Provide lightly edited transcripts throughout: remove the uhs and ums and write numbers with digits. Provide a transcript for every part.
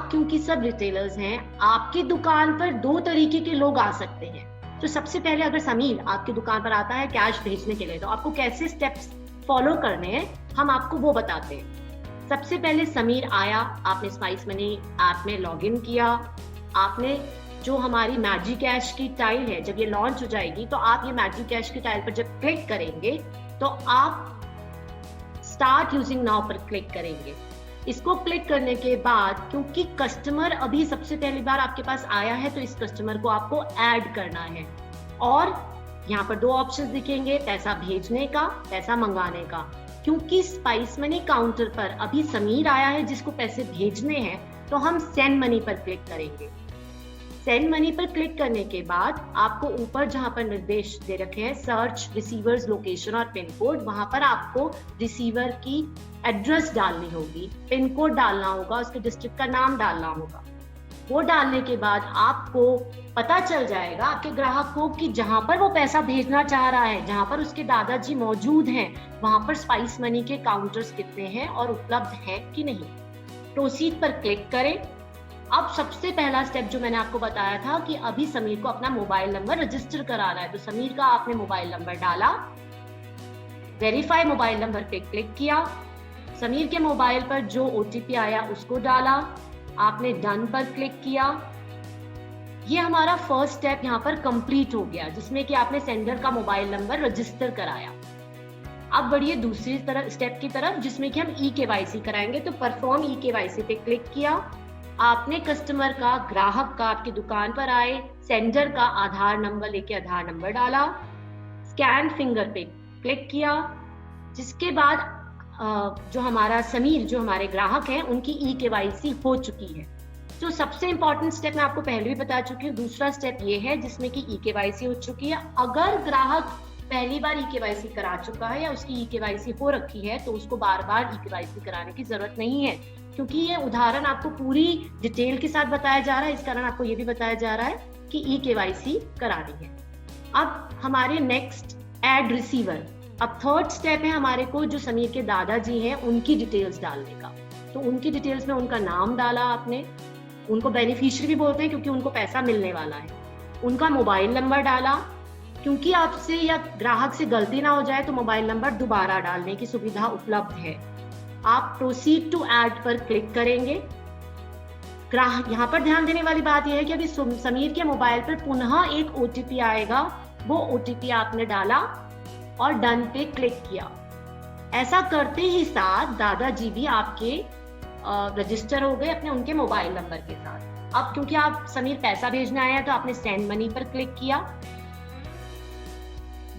क्योंकि सब रिटेलर्स हैं, आपकी दुकान पर दो तरीके के लोग आ सकते हैं। तो सबसे पहले अगर समीर आपकी दुकान पर आता है कैश भेजने के लिए, तो आपको कैसे स्टेप्स फॉलो करने हैं हम आपको वो बताते हैं। सबसे पहले समीर आया, आपने स्पाइस मनी ऐप में लॉगिन किया, आपने जो हमारी मैजिक कैश की टाइल है, जब ये लॉन्च हो जाएगी तो आप ये मैजिक कैश की टाइल पर जब क्लिक करेंगे तो आप स्टार्ट यूजिंग नाउ पर क्लिक करेंगे। इसको क्लिक करने के बाद, क्योंकि कस्टमर अभी सबसे पहली बार आपके पास आया है, तो इस कस्टमर को आपको ऐड करना है। और यहाँ पर दो ऑप्शंस दिखेंगे, पैसा भेजने का, पैसा मंगाने का। क्योंकि स्पाइस मनी काउंटर पर अभी समीर आया है जिसको पैसे भेजने हैं, तो हम सेंड मनी पर क्लिक करेंगे। सेंड मनी पर क्लिक करने के बाद आपको ऊपर जहां पर निर्देश दे रखे हैं सर्च रिसीवर्स लोकेशन और पिन कोड, वहां पर आपको रिसीवर की एड्रेस डालनी होगी, पिन कोड डालना होगा, उसके डिस्ट्रिक्ट का नाम डालना होगा। वो डालने के बाद आपको पता चल जाएगा आपके ग्राहक को कि जहां पर वो पैसा भेजना चाह रहा है, जहां पर उसके दादाजी मौजूद हैं, वहां पर स्पाइस मनी के काउंटर्स कितने हैं और उपलब्ध हैं कि नहीं। प्रोसीड पर क्लिक करें। अब सबसे पहला स्टेप जो मैंने आपको बताया था कि अभी समीर को अपना मोबाइल नंबर रजिस्टर कराना है, तो समीर का आपने मोबाइल नंबर डाला, वेरीफाई मोबाइल नंबर पे क्लिक किया, समीर के मोबाइल पर जो ओटीपी आया उसको डाला, आपने डन पर क्लिक किया। ये हमारा फर्स्ट स्टेप यहाँ पर कंप्लीट हो गया, जिसमें कि आपने सेंडर का मोबाइल नंबर रजिस्टर कराया। अब बढ़िए दूसरी स्टेप की तरफ, जिसमें कि हम ई-केवाईसी कराएंगे। तो परफॉर्म ई-केवाईसी पे क्लिक किया, आपने कस्टमर का, ग्राहक का आपकी दुकान पर आए, सेंडर का आधार नंबर लेके आधार नंबर डाला, स्कैन फिंगर पे क्लिक किया, जिसके बाद जो हमारा समीर, जो हमारे ग्राहक हैं, उनकी ई-केवाईसी हो चुकी है। तो सबसे इंपॉर्टेंट स्टेप मैं आपको पहले भी बता चुकी हूँ, दूसरा स्टेप ये है जिसमें कि ई-केवाईसी हो चुकी है। अगर ग्राहक पहली बार ई-केवाईसी करा चुका है या उसकी ई-केवाईसी हो रखी है, तो उसको बार बार ई-केवाईसी कराने की जरूरत नहीं है, क्योंकि ये उदाहरण आपको पूरी डिटेल के साथ बताया जा रहा है। इस कारण आपको ये भी बताया जा रहा है कि ई-केवाईसी करानी है। अब हमारे नेक्स्ट ऐड रिसीवर, अब थर्ड स्टेप है हमारे को, जो समीर के दादाजी हैं उनकी डिटेल्स डालने का। तो उनकी डिटेल्स में उनका नाम डाला आपने, उनको बेनिफिशियरी भी बोलते हैं क्योंकि उनको पैसा मिलने वाला है, उनका मोबाइल नंबर डाला, क्योंकि आपसे या ग्राहक से गलती ना हो जाए तो मोबाइल नंबर दोबारा डालने की सुविधा उपलब्ध है। आप प्रोसीड टू ऐड पर क्लिक करेंगे। ग्राहक, यहाँ पर ध्यान देने वाली बात यह है कि अभी समीर के मोबाइल पर पुनः एक ओटीपी आएगा, वो ओटीपी आपने डाला और डन पे क्लिक किया। ऐसा करते ही साथ दादाजी भी आपके रजिस्टर हो गए अपने उनके मोबाइल नंबर के साथ। अब क्योंकि आप समीर पैसा भेजने आया है, तो आपने सेंड मनी पर क्लिक किया,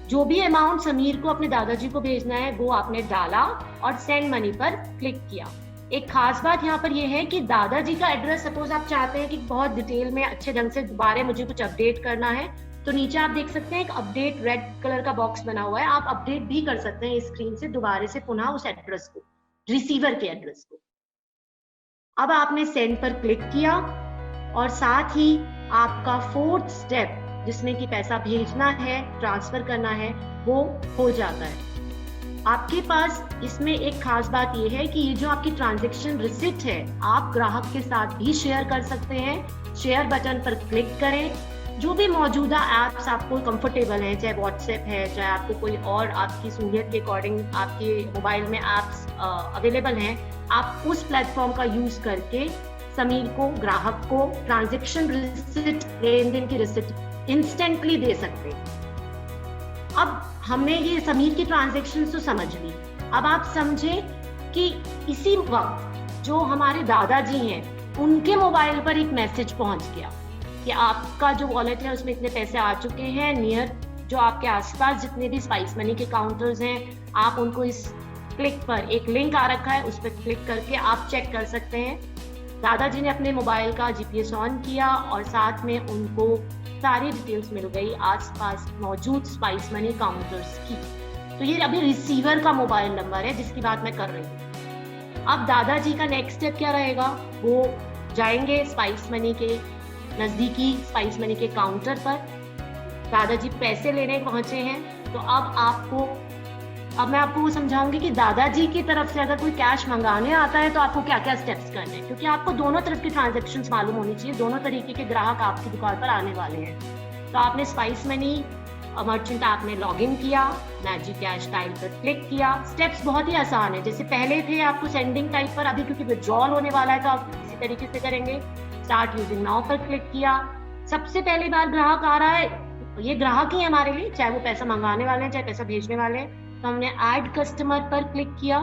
जो भी अमाउंट समीर को अपने दादाजी को भेजना है वो आपने डाला और सेंड मनी पर क्लिक किया। एक खास बात यहाँ पर यह है कि दादाजी का एड्रेस, सपोज आप चाहते हैं कि बहुत डिटेल में अच्छे ढंग से दोबारा मुझे कुछ अपडेट करना है, तो नीचे आप देख सकते हैं एक अपडेट रेड कलर का बॉक्स बना हुआ है, आप अपडेट भी कर सकते हैं इस स्क्रीन से दोबारा से पुनः उस एड्रेस को, रिसीवर के एड्रेस को। अब आपने सेंड पर क्लिक किया और साथ ही आपका फोर्थ स्टेप, जिसमें कि पैसा भेजना है, ट्रांसफर करना है, वो हो जाता है। आपके पास इसमें एक खास बात यह है कि ये जो आपकी ट्रांजैक्शन रिसिप्ट है, आप ग्राहक के साथ भी शेयर कर सकते हैं। शेयर बटन पर क्लिक करें। जो भी मौजूदा एप्स आपको कंफर्टेबल हैं, चाहे व्हाट्सएप है, चाहे आपको कोई और आपकी सहूलियत के अकॉर्डिंग आपके मोबाइल में एप्स अवेलेबल हैं, आप उस प्लेटफॉर्म का यूज करके समीर को, ग्राहक को ट्रांजैक्शन रिसिप्ट, लेन देन की रिसिप्ट इंस्टेंटली दे सकते हैं। अब हमने ये समीर की ट्रांजैक्शन तो समझ ली। अब आप समझे कि इसी वक्त जो हमारे दादाजी हैं, उनके मोबाइल पर एक मैसेज पहुंच गया कि आपका जो वॉलेट है उसमें इतने पैसे आ चुके हैं। नियर जो आपके आसपास जितने भी स्पाइस मनी के काउंटर्स हैं, आप उनको इस क्लिक पर, एक लिंक आ रखा है, उस पर क्लिक करके आप चेक कर सकते हैं। दादाजी ने अपने मोबाइल का जीपीएस ऑन किया और साथ में उनको सारी डिटेल्स मिल गई आसपास मौजूद स्पाइस मनी काउंटर्स की। तो ये अभी रिसीवर का मोबाइल नंबर है जिसकी बात मैं कर रही हूँ। अब दादाजी का नेक्स्ट स्टेप क्या रहेगा, वो जाएंगे स्पाइस मनी के नजदीकी स्पाइस मनी के काउंटर पर। दादाजी पैसे लेने पहुंचे हैं, तो अब आपको अब मैं आपको वो समझाऊंगी कि दादाजी की तरफ से अगर कोई कैश मंगाने आता है तो आपको क्या क्या स्टेप्स करने हैं, क्योंकि आपको दोनों तरफ की ट्रांजैक्शंस मालूम होनी चाहिए, दोनों तरीके के ग्राहक आपकी दुकान पर आने वाले हैं। तो आपने स्पाइस मनी मर्चेंट आपने लॉग इन किया, मैजिक कैश टाइप पर क्लिक किया। स्टेप्स बहुत ही आसान है, जैसे पहले थे आपको सेंडिंग टाइप पर, अभी क्योंकि विड्रॉल होने वाला है तो आप इसी तरीके से करेंगे। स्टार्ट यूजिंग नाउ पर क्लिक किया। सबसे पहली बार ग्राहक आ रहा है, ये ग्राहक ही है हमारे लिए, चाहे वो पैसा मंगाने वाले हैं चाहे पैसा भेजने वाले हैं। तो हमने ऐड कस्टमर पर क्लिक किया,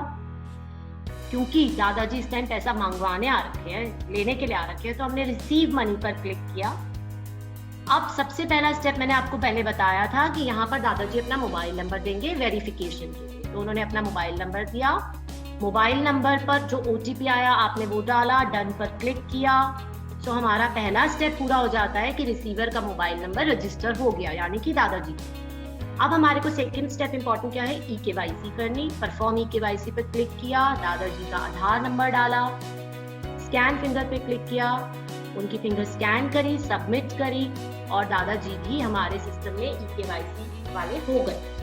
क्योंकि दादाजी इस टाइम पैसा मंगवाने आ रखे हैं, लेने के लिए आ रखे हैं, तो हमने रिसीव मनी पर क्लिक किया। अब सबसे पहला स्टेप मैंने आपको पहले बताया था कि यहाँ पर दादाजी अपना मोबाइल नंबर देंगे वेरिफिकेशन के लिए, तो उन्होंने अपना मोबाइल नंबर दिया। मोबाइल नंबर पर जो OTP आया आपने वो डाला, डन पर क्लिक किया। तो हमारा पहला स्टेप पूरा हो जाता है कि रिसीवर का मोबाइल नंबर रजिस्टर हो गया, यानी कि दादाजी। अब हमारे को सेकंड स्टेप इंपॉर्टेंट क्या है, EKYC करनी। परफॉर्म EKYC पर क्लिक किया, दादाजी का आधार नंबर डाला, स्कैन फिंगर पे क्लिक किया, उनकी फिंगर स्कैन करी, सबमिट करी, और दादाजी भी हमारे सिस्टम में EKYC वाले हो गए।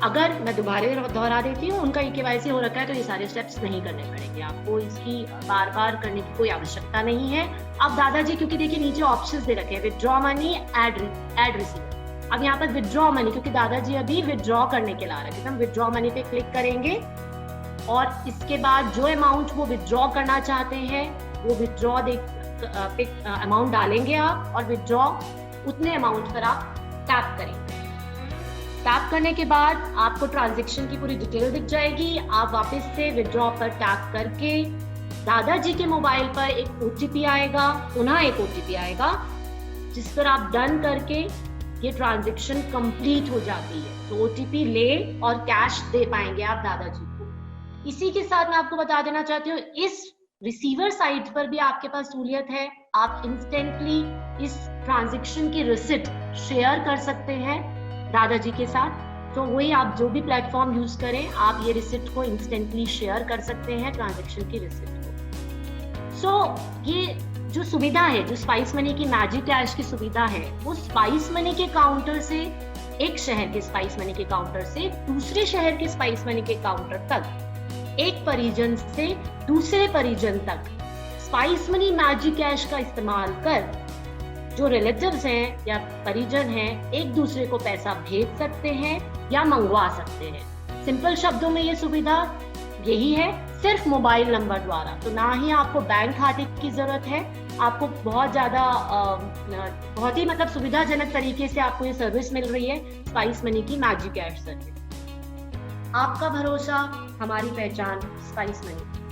अगर मैं दोबारा दोहरा देती हूँ, उनका EKYC हो रखा है तो ये सारे स्टेप्स नहीं करने पड़ेंगे आपको, इसकी बार बार करने की कोई आवश्यकता नहीं है। अब दादाजी, क्योंकि देखिए नीचे ऑप्शंस दे रखे हैं, विथड्रॉ मनी, ऐड रिसीवर। अब यहाँ पर विथड्रॉ मनी, क्योंकि दादाजी अभी विथड्रॉ करने के ला रहे थे, हम विथड्रॉ मनी पे क्लिक करेंगे और इसके बाद जो अमाउंट वो विथड्रॉ करना चाहते हैं वो विथड्रॉ अमाउंट डालेंगे आप, और विथड्रॉ उतने अमाउंट पर आप टैप करेंगे। टैप करने के बाद आपको ट्रांजैक्शन की पूरी डिटेल दिख जाएगी। आप वापस से विथड्रॉ पर टैप करके दादाजी के मोबाइल पर एक OTP आएगा, पुनः एक OTP आएगा, जिस पर आप डन करके ये ट्रांजैक्शन कंप्लीट हो जाती है। तो OTP ले और कैश दे पाएंगे आप दादाजी को। इसी के साथ मैं आपको बता देना चाहती हूँ, इस रिसीवर साइट पर भी आपके पास सहूलियत है, आप इंस्टेंटली इस ट्रांजैक्शन की रिसिप्ट शेयर कर सकते हैं दादाजी के साथ। तो वही आप जो भी प्लेटफॉर्म यूज करें, आप ये रिसिप्ट को इंस्टेंटली शेयर कर सकते हैं, ट्रांजैक्शन की रिसिप्ट को। सो ये जो सुविधा है, जो स्पाइस मनी की मैजिक कैश की सुविधा है, वो स्पाइस मनी के काउंटर से, एक शहर के स्पाइस मनी के काउंटर से दूसरे शहर के स्पाइस मनी के काउंटर तक, एक परिजन से दूसरे परिजन तक स्पाइस मनी मैजिक कैश का इस्तेमाल कर जो रिलेटिव्स हैं या परिजन हैं, एक दूसरे को पैसा भेज सकते हैं या मंगवा सकते हैं। सिंपल शब्दों में ये सुविधा यही है, सिर्फ मोबाइल नंबर द्वारा। तो ना ही आपको बैंक खाते की जरूरत है, आपको बहुत ज्यादा बहुत ही मतलब सुविधाजनक तरीके से आपको ये सर्विस मिल रही है, स्पाइस मनी की मैजिक कैश सर्विस। आपका भरोसा, हमारी पहचान, स्पाइस मनी।